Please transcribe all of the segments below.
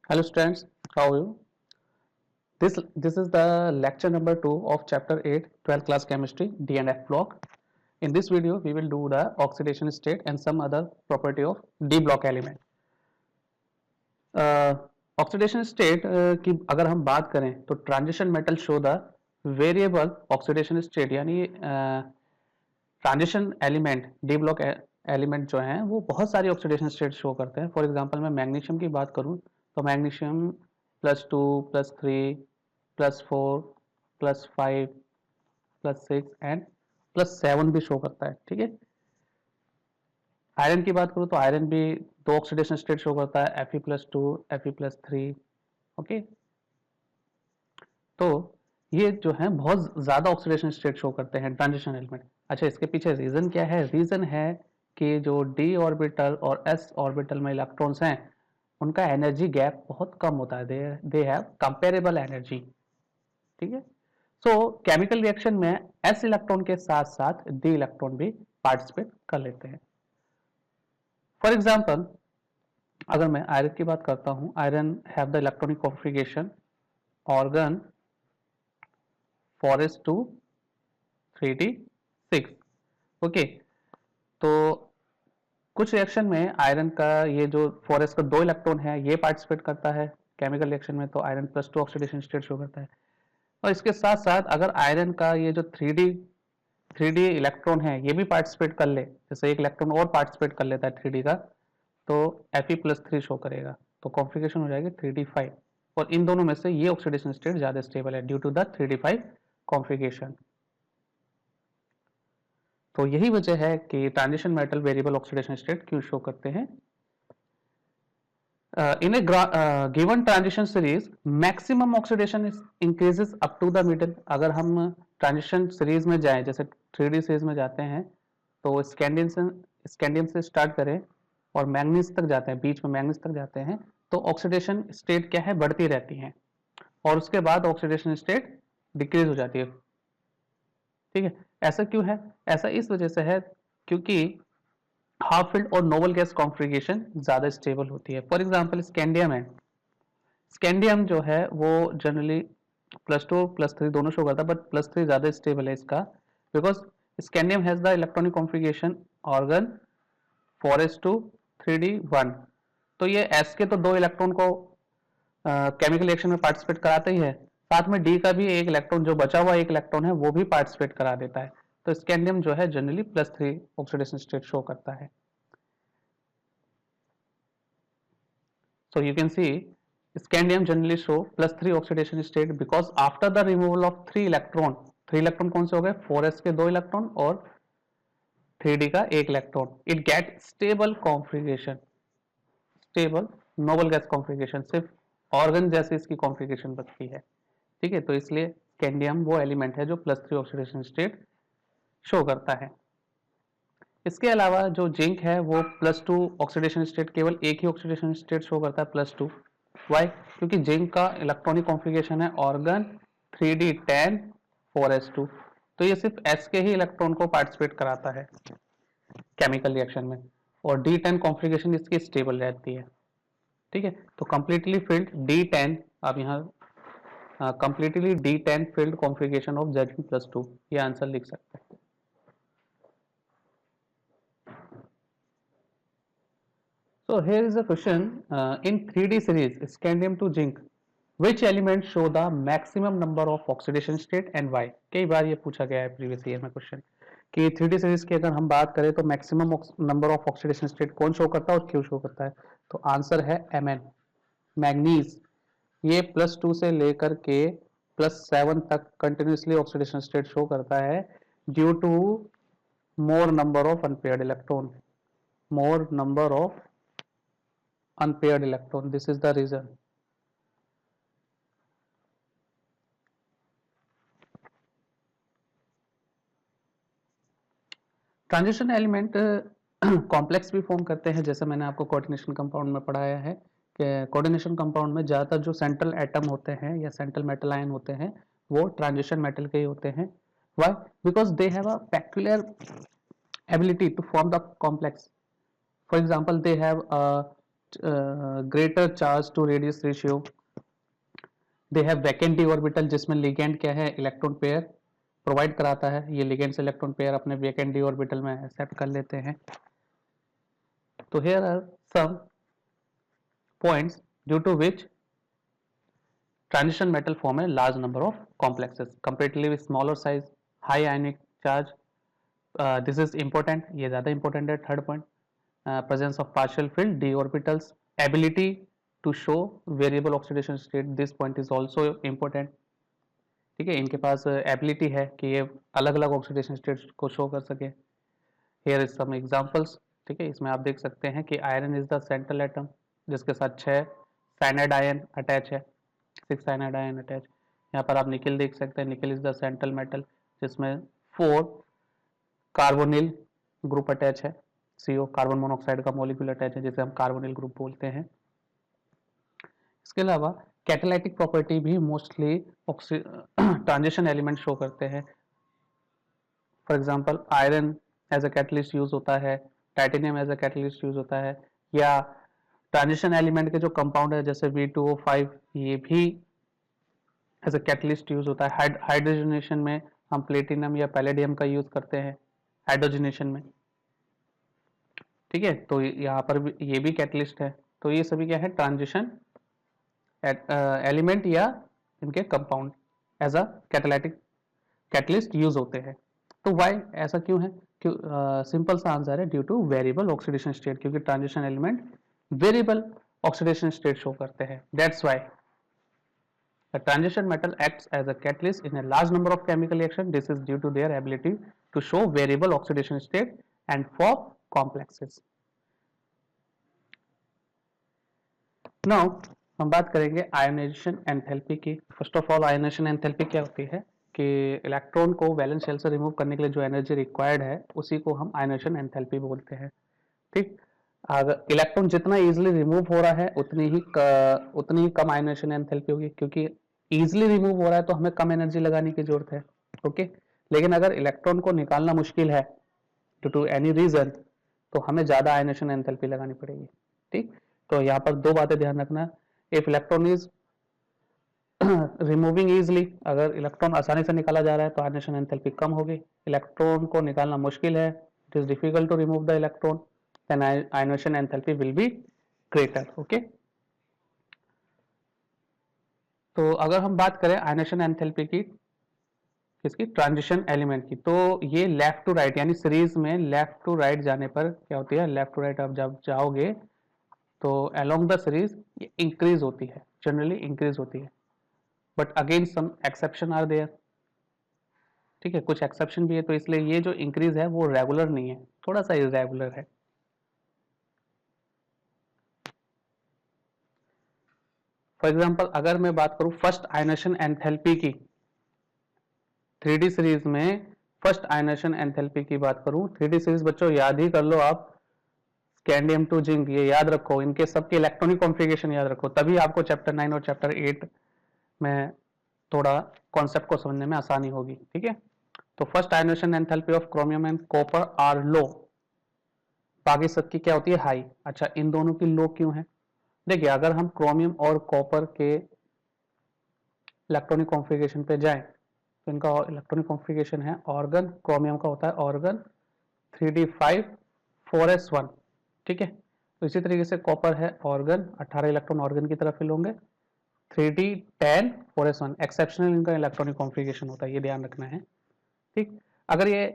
Hello students, how are you? This is the lecture number 2 of chapter 8 12th class chemistry D and F block. In this video we will do the oxidation state and some other property of D block element. Oxidation state की अगर हम बात करें तो transition metal show the variable oxidation state यानी transition element D block element जो हैं वो बहुत सारी ऑक्सीडेशन स्टेट शो करते हैं. फॉर एग्जांपल मैं मैग्नीशियम की बात करूं तो मैग्नीशियम +2 +3 +4 +5 +6 एंड +7 भी शो करता है. ठीक है. आयरन की बात करूं तो आयरन भी दो ऑक्सीडेशन स्टेट शो करता है Fe+2 Fe+3. ओके. तो ये जो है बहुत ज्यादा ऑक्सीडेशन स्टेट शो करते हैं ट्रांजिशन एलिमेंट. अच्छा, इसके पीछे रीजन क्या है? रीजन है कि जो d ऑर्बिटल और s ऑर्बिटल में इलेक्ट्रॉन्स हैं उनका एनर्जी गैप बहुत कम होता है. They have comparable energy. ठीक है. सो केमिकल रिएक्शन में s इलेक्ट्रॉन के साथ साथ d इलेक्ट्रॉन भी पार्टिसिपेट कर लेते हैं. फॉर एग्जाम्पल अगर मैं आयरन की बात करता हूं, iron have the electronic configuration organ 4s2 3d6. Okay. तो कुछ रिएक्शन में आयरन का ये जो 4s का 2 इलेक्ट्रॉन है ये पार्टिसिपेट करता है केमिकल रिएक्शन में, तो आयरन +2 ऑक्सीडेशन स्टेट शो करता है. और इसके साथ साथ अगर आयरन का ये जो 3d इलेक्ट्रॉन है ये भी पार्टिसिपेट कर ले, जैसे एक इलेक्ट्रॉन और पार्टिसिपेट कर लेता है 3d का, तो Fe+3 शो करेगा. तो कॉन्फिगरेशन हो जाएगी 3d5. और इन दोनों में से ये ऑक्सीडेशन स्टेट ज्यादा स्टेबल है due to the 3d5 configuration. तो यही वजह है कि transition metal variable oxidation state क्यों शो करते हैं. In a given transition series maximum oxidation increases up to the middle. अगर हम ट्रांजिशन सीरीज में जाएं, जैसे 3d सीरीज में जाते हैं, तो स्कैंडियम से स्टार्ट करें और मैंगनीज तक जाते हैं, बीच में मैंगनीज तक जाते हैं, तो ऑक्सीडेशन स्टेट क्या है? बढ़ती रहती है. और उसके बाद ऑक्सीडेशन स्टेट डिक्रीज हो जाती है. ठीक है. ऐसा क्यों है? ऐसा इस वजह से है क्योंकि हाफ फील्ड और नोबल गैस कॉन्फिगरेशन ज्यादा स्टेबल होती है. फॉर एग्जांपल स्कैंडियम है. स्कैंडियम जो है वो जनरली +2 +3 दोनों शो करता है, बट +3 ज्यादा स्टेबल है इसका, because scandium has the electronic configuration organ 4s2 3d1. तो ये s के तो 2 इलेक्ट्रॉन को केमिकल रिएक्शन में पार्टिसिपेट कराता ही है, साथ में d का भी एक इलेक्ट्रॉन, जो बचा हुआ एक इलेक्ट्रॉन है, वो भी पार्टिसिपेट करा देता है. तो स्कैंडियम जो है जनरली +3 ऑक्सीडेशन स्टेट शो करता है. So you can see scandium generally show +3 oxidation state because after the removal of 3 electron. 3 electron कौन से हो गए? 4s के 2 इलेक्ट्रॉन और 3d का 1 electron. It get stable configuration, stable noble gas configuration, सिर्फ ऑर्गन जैसे इसकी कॉन्फिगरेशन बचती है. ठीक है. तो इसलिए स्कैंडियम वो एलिमेंट है जो +3 ऑक्सीडेशन स्टेट शो करता है. इसके अलावा जो जिंक है वो +2 ऑक्सीडेशन स्टेट, केवल एक ही ऑक्सीडेशन स्टेट शो करता है +2. वाई? क्योंकि जिंक का इलेक्ट्रॉनिक कॉन्फिगरेशन है ऑर्गन 3d10 4s2. तो ये सिर्फ s के ही इलेक्ट्रॉन को पार्टिसिपेट कराता है केमिकल रिएक्शन में, और d10 कॉन्फिगरेशन इसकी स्टेबल रहती है. ठीक है. तो कंप्लीटली फिल्ड d10, आप यहाँ completely d10 field configuration of Zn+2 ये आंसर लिख सकते हैं. So here is a question, in 3d series scandium to zinc which element show the maximum number of oxidation state and why. कई बार ये पूछा गया है प्रीवियस ईयर में क्वेश्चन कि 3d सीरीज की अगर हम बात करें तो maximum number of oxidation state कौन शो करता है और क्यों शो करता है. तो आंसर है Mn, मैग्नीज. ये +2 से लेकर के +7 तक कंटिन्यूसली ऑक्सीडेशन स्टेट शो करता है due to more number of unpaired electron, more number of unpaired electron. This is the reason. Transition element complex भी फॉर्म करते हैं, जैसे मैंने आपको कोऑर्डिनेशन कंपाउंड में पढ़ाया है कि कोऑर्डिनेशन कंपाउंड में ज़्यादातर जो सेंट्रल एटम होते हैं या सेंट्रल मेटल आयन होते हैं वो ट्रांजिशन मेटल के ही होते हैं. Why? Because they have a peculiar ability to form the complex. For example, they have greater charge to radius ratio. They have vacant d orbital जिसमें लिगेंड क्या है, इलेक्ट्रॉन पेयर प्रोवाइड कराता है. ये लिगेंड से इलेक्ट्रॉन पेयर अपने vacant D orbital में accept कर लेते हैं. तो here are some points due to which transition metal form a large number of complexes comparatively with smaller size, high ionic charge. This is important, ये ज़्यादा important है. Third point, presence of partial filled d orbitals, ability to show variable oxidation state. This point is also important. ठीक है, इनके पास ability है कि ये अलग अलग ऑक्सीडेशन स्टेट्स को शो कर सके. Here is some examples. ठीक है, इसमें आप देख सकते हैं कि iron is the central atom जिसके साथ 6 साइनाइड आयन अटैच है, 6 साइनाइड आयन अटैच. यहाँ पर आप निकल देख सकते हैं, निकल इज द सेंट्रल मेटल जिसमें 4 कार्बोनिल ग्रुप अटैच है. CO कार्बन मोनोऑक्साइड का मॉलिक्यूल अटैच है जिसे हम कार्बोनिल ग्रुप बोलते हैं. इसके अलावा कैटालाइटिक प्रॉपर्टी भी मोस्टली ट्रांजिशन एलिमेंट शो करते हैं. For example iron as a catalyst use होता है, titanium as a catalyst use होता है, या ट्रांजिशन एलिमेंट के जो कंपाउंड है जैसे V2O5 ये भी एज अ कैटलिस्ट यूज होता है. हाइड्रोजनेशन में हम प्लेटिनम या पैलेडियम का यूज करते हैं हाइड्रोजनेशन में. ठीक है, तो यहाँ पर भी ये भी कैटलिस्ट है. तो ये सभी क्या है, ट्रांजिशन एलिमेंट या इनके compound as a catalyst use होते हैं. तो वाई ऐसा क्यों है? सिंपल सा आंसर है, due to variable oxidation state, क्योंकि transition element variable oxidation state show करते हैं. That's why the transition metal acts as a catalyst in a large number of chemical reactions. This is due to their ability to show variable oxidation state and form complexes. Now हम बात करेंगे ionisation enthalpy की. First of all ionisation enthalpy क्या होती है कि electron को valence shell से रिमूव करने के लिए जो एनर्जी रिक्वायर्ड है उसी को हम आयोनाइजेशन एंथैल्पी बोलते हैं. ठीक, अगर इलेक्ट्रॉन जितना इजीली रिमूव हो रहा है उतनी ही कम आयोनाइजेशन एंथैल्पी होगी, क्योंकि इजीली रिमूव हो रहा है तो हमें कम एनर्जी लगाने की जरूरत है. ओके, लेकिन अगर इलेक्ट्रॉन को निकालना मुश्किल है ड्यू टू एनी रीजन तो हमें ज्यादा आयोनाइजेशन एंथैल्पी लगानी पड़ेगी. ठीक, तो यहाँ पर 2 बातें ध्यान रखना. If electron is removing easily, अगर इलेक्ट्रॉन आसानी से निकाला जा रहा है तो आयोनाइजेशन एंथैल्पी कम होगी. इलेक्ट्रॉन को निकालना मुश्किल है, it is difficult to remove the electron, then ionization enthalpy will be greater. Okay, तो अगर हम बात करें आयोनाइजेशन एंथैल्पी की किसकी, ट्रांजिशन एलिमेंट की, तो ये लेफ्ट टू राइट यानी सीरीज में लेफ्ट टू राइट जाने पर क्या होती है, लेफ्ट टू राइट आप जब जाओगे तो अलोंग द सीरीज ये इंक्रीज होती है, जनरली इंक्रीज होती है. But again some exception are there. ठीक है, कुछ एक्सेप्शन भी है, तो इसलिए ये जो इंक्रीज है वो रेगुलर नहीं है, थोड़ा सा इरेगुलर है. फॉर एग्जाम्पल अगर मैं बात करूं फर्स्ट आयोनाइजेशन एंथैल्पी की 3D सीरीज में, फर्स्ट आयोनाइजेशन एंथैल्पी की बात करूं, 3D सीरीज बच्चों याद ही कर लो आप, स्कैंडियम टू जिंक, ये याद रखो, इनके सबके इलेक्ट्रॉनिक कॉन्फ़िगरेशन याद रखो, तभी आपको चैप्टर 9 और चैप्टर 8 में थोड़ा कॉन्सेप्ट को समझने में आसानी होगी. ठीक है, तो first ionisation enthalpy of chromium and copper are low, बाकी सबकी क्या होती है, हाई. अच्छा, इन दोनों की लो क्यों है? देखिए, अगर हम क्रोमियम और कॉपर के इलेक्ट्रॉनिक कॉन्फ़िगरेशन पे जाएं तो इनका इलेक्ट्रॉनिक कॉन्फ़िगरेशन है ऑर्गन, क्रोमियम का होता है ऑर्गन 3d5 4s1. ठीक है, तो इसी तरीके से कॉपर है ऑर्गन, 18 इलेक्ट्रॉन ऑर्गन की तरफ फिल होंगे, 3d10 4s1. एक्सेप्शनल इनका इलेक्ट्रॉनिक कॉन्फ़िगरेशन होता है, ये ध्यान रखना है. ठीक, अगर ये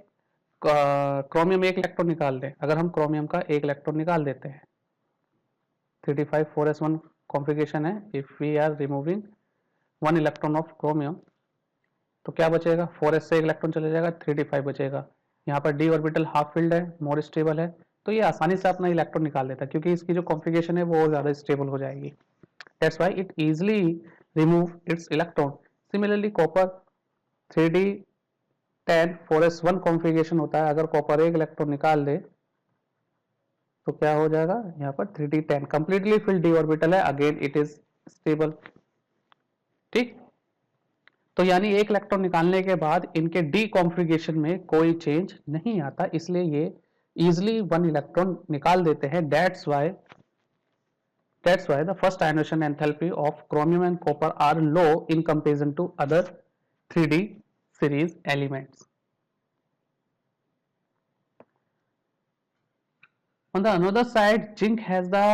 क्रोमियम एक इलेक्ट्रॉन निकाल दे, अगर हम क्रोमियम का एक इलेक्ट्रॉन निकाल देते हैं, 3d5 4s1 कॉन्फ़िगरेशन है, if we are removing 1 electron of chromium तो क्या बचेगा, 4s से एक इलेक्ट्रॉन चले जाएगा, 3d5 बचेगा. यहाँ पर d ऑर्बिटल हाफ फिल्ड है, मोर स्टेबल है, तो ये आसानी से अपना इलेक्ट्रॉन निकाल देता है क्योंकि इसकी जो कॉन्फ़िगरेशन है वो ज्यादा स्टेबल हो जाएगी. That's why it easily remove it's electron. Similarly copper 3d10 4s1 configuration होता है, अगर कॉपर एक इलेक्ट्रॉन निकाल दे तो क्या हो जाएगा, यहाँ पर 3d10 completely filled d orbital है, अगेन इट इज स्टेबल. ठीक, तो यानी एक इलेक्ट्रॉन निकालने के बाद इनके डी कॉन्फ़िगरेशन में कोई चेंज नहीं आता, इसलिए ये इजीली 1 इलेक्ट्रॉन निकाल देते हैं. That's why That's why the first ionization enthalpy of chromium and copper are low in comparison to other 3D series elements. On the another side, zinc has the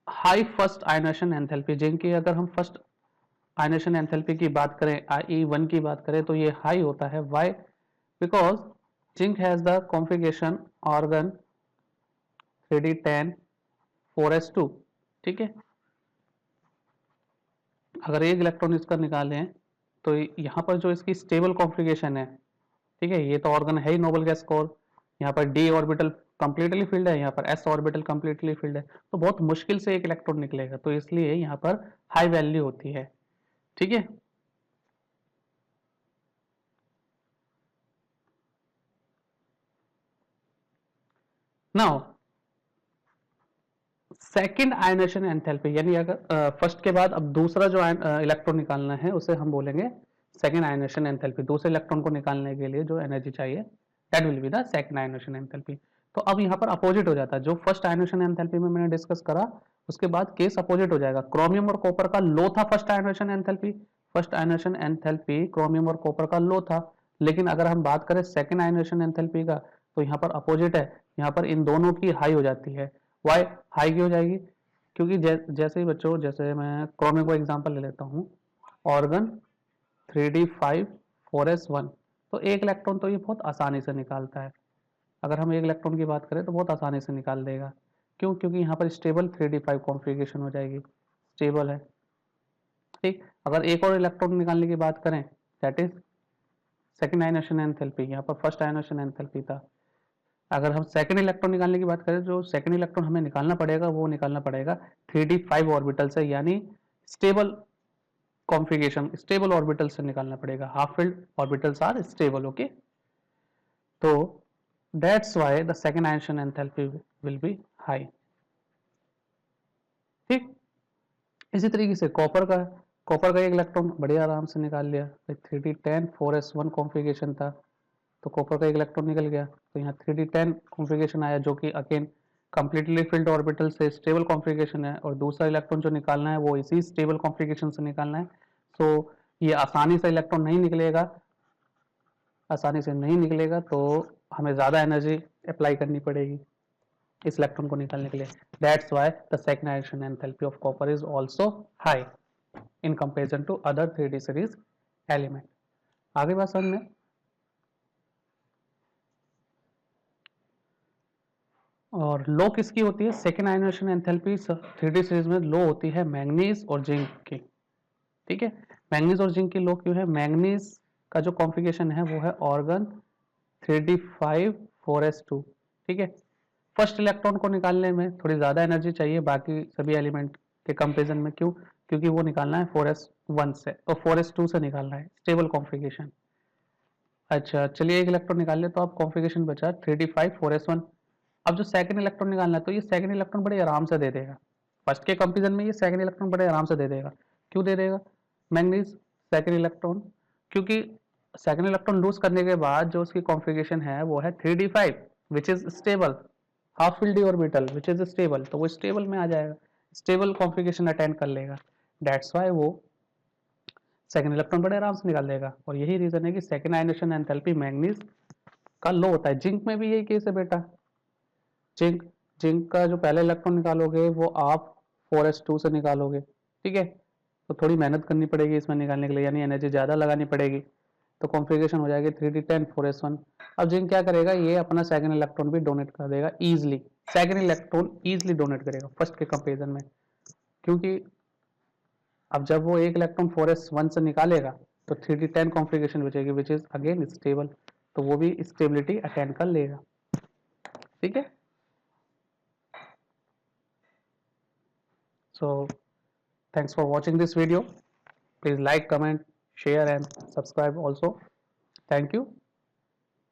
high first ionization enthalpy. Zinc की अगर हम first ionisation enthalpy की बात करें, E1 की बात करें, तो ये हाई होता है. Why? Because zinc has the configuration argon 3d10 4s2. ठीक है, अगर एक इलेक्ट्रॉन इसका निकालें तो यहाँ पर जो इसकी स्टेबल कॉन्फ़िगरेशन है, ठीक है, ये तो ऑर्गन है ही नोबल गैस कोर. यहाँ पर d ऑर्बिटल कंप्लीटली फिल्ड है, यहाँ पर s ऑर्बिटल कंप्लीटली फिल्ड है, तो बहुत मुश्किल से एक इलेक्ट्रॉन निकलेगा, तो इसलिए यहाँ पर हाई वैल्यू होती है. ठीक है, नाउ सेकेंड आयनेशन एंथैल्पी, यानी अगर फर्स्ट के बाद अब दूसरा जो इलेक्ट्रॉन निकालना है उसे हम बोलेंगे सेकेंड आयनेशन एंथैल्पी. दूसरे इलेक्ट्रॉन को निकालने के लिए जो एनर्जी चाहिए, that will be the second ionisation enthalpy. तो अब यहाँ पर अपोजिट हो जाता है. जो फर्स्ट आयनेशन एंथैल्पी में मैंने डिस्कस करा, उसके बाद केस अपोजिट हो जाएगा. क्रोमियम और कॉपर का लो था first ionisation enthalpy. First ionisation enthalpy chromium और कॉपर का लो था, लेकिन अगर हम बात करें सेकेंड आयनेशन एंथैल्पी का, तो यहाँ पर अपोजिट है. यहाँ पर इन दोनों की हाई हो जाती है. वाई हाई क्यों हो जाएगी? क्योंकि जैसे ही बच्चों, जैसे मैं क्रोमियम को एग्जांपल ले लेता हूँ, ऑर्गन 3d5 4s1, तो एक इलेक्ट्रॉन तो ये बहुत आसानी से निकालता है. अगर हम एक इलेक्ट्रॉन की बात करें तो बहुत आसानी से निकाल देगा. क्यों? क्योंकि यहाँ पर स्टेबल 3d5 कॉन्फ़िगरेशन हो जाएगी, स्टेबल है. ठीक, अगर एक और इलेक्ट्रॉन निकालने की बात करें, that is second ionisation enthalpy. यहाँ पर फर्स्ट आयनेशन एंथैल्पी था. अगर हम सेकेंड इलेक्ट्रॉन निकालने की बात करें, जो सेकेंड इलेक्ट्रॉन हमें निकालना पड़ेगा वो निकालना पड़ेगा 3d5 ऑर्बिटल से, यानी स्टेबल कॉन्फ़िगरेशन, स्टेबल ऑर्बिटल से निकालना पड़ेगा. Half filled orbitals are stable. Okay, तो that's why the second ionisation enthalpy will be high. ठीक, इसी तरीके से कॉपर का एक इलेक्ट्रॉन बड़े आराम से निकाल लिया. 3d10 4s1 कॉन्फ़िगरेशन था, तो कॉपर का एक इलेक्ट्रॉन निकल गया. तो यहाँ 3d10 कॉन्फ़िगरेशन आया, जो कि अगेन कंप्लीटली फिल्ड ऑर्बिटल से स्टेबल कॉन्फ़िगरेशन है, और दूसरा इलेक्ट्रॉन जो निकालना है वो इसी स्टेबल कॉन्फ़िगरेशन से निकालना है. सो ये आसानी से इलेक्ट्रॉन नहीं निकलेगा, आसानी से नहीं निकलेगा, तो हमें ज़्यादा एनर्जी अप्लाई करनी पड़ेगी इस इलेक्ट्रॉन को निकालने के लिए. That's why the second ionisation enthalpy of copper is also high in comparison to other 3d series element. आगे बात समझ में. और लो किसकी होती है? Second ionisation enthalpy 3d series में लो होती है मैंगनीज और जिंक की. ठीक है, मैंगनीज और जिंक की लो क्यों है? मैंगनीज का जो कॉन्फ़िगरेशन है वो है ऑर्गन 3d5 4s2. ठीक है, फर्स्ट इलेक्ट्रॉन को निकालने में थोड़ी ज़्यादा एनर्जी चाहिए बाकी सभी एलिमेंट के कंपेरिजन में. क्यों? क्योंकि वो निकालना है 4s1 से और 4s2 से निकालना है स्टेबल कॉन्फ़िगरेशन. अच्छा, चलिए एक इलेक्ट्रॉन निकाल ले, तो अब कॉन्फ़िगरेशन बचा 3d5 4s1. अब जो सेकंड इलेक्ट्रॉन निकालना है, तो ये सेकंड इलेक्ट्रॉन बड़े आराम से दे देगा. फर्स्ट के कंपेरिजन में ये सेकंड इलेक्ट्रॉन बड़े आराम से दे देगा. क्यों दे देगा मैंगनीज सेकंड इलेक्ट्रॉन? क्योंकि सेकंड इलेक्ट्रॉन लूज करने के बाद जो उसकी कॉन्फ़िगरेशन है वो है 3d5 which is stable, half filled d orbital which is stable, तो वो स्टेबल में आ जाएगा, स्टेबल कॉन्फ़िगरेशन अटेंड कर लेगा. दैट्स व्हाई वो सेकंड इलेक्ट्रॉन बड़े आराम से निकाल देगा. और यही रीजन है कि सेकंड आयनेशन एंथैल्पी मैंगनीज का लो होता है. जिंक में भी यही केस है बेटा. जिंक जिंक का जो पहले इलेक्ट्रॉन निकालोगे वो आप 4s2 से निकालोगे. ठीक है, तो थोड़ी मेहनत करनी पड़ेगी इसमें निकालने के लिए, यानी एनर्जी ज़्यादा लगानी पड़ेगी. तो कॉन्फ़िगरेशन हो जाएगी 3d10 4s1. अब जिंक क्या करेगा? ये अपना सेकंड इलेक्ट्रॉन भी डोनेट कर देगा easily. Second electron easily donate करेगा फर्स्ट के कंपेरिजन में, क्योंकि अब जब वो एक इलेक्ट्रॉन 4s1 से निकालेगा तो 3d10 कॉन्फ़िगरेशन बचेगी विच इज अगेन स्टेबल, तो वो भी स्टेबिलिटी अटेंड कर लेगा. ठीक है, so thanks for watching this video. Please like, comment, share and subscribe also. Thank you.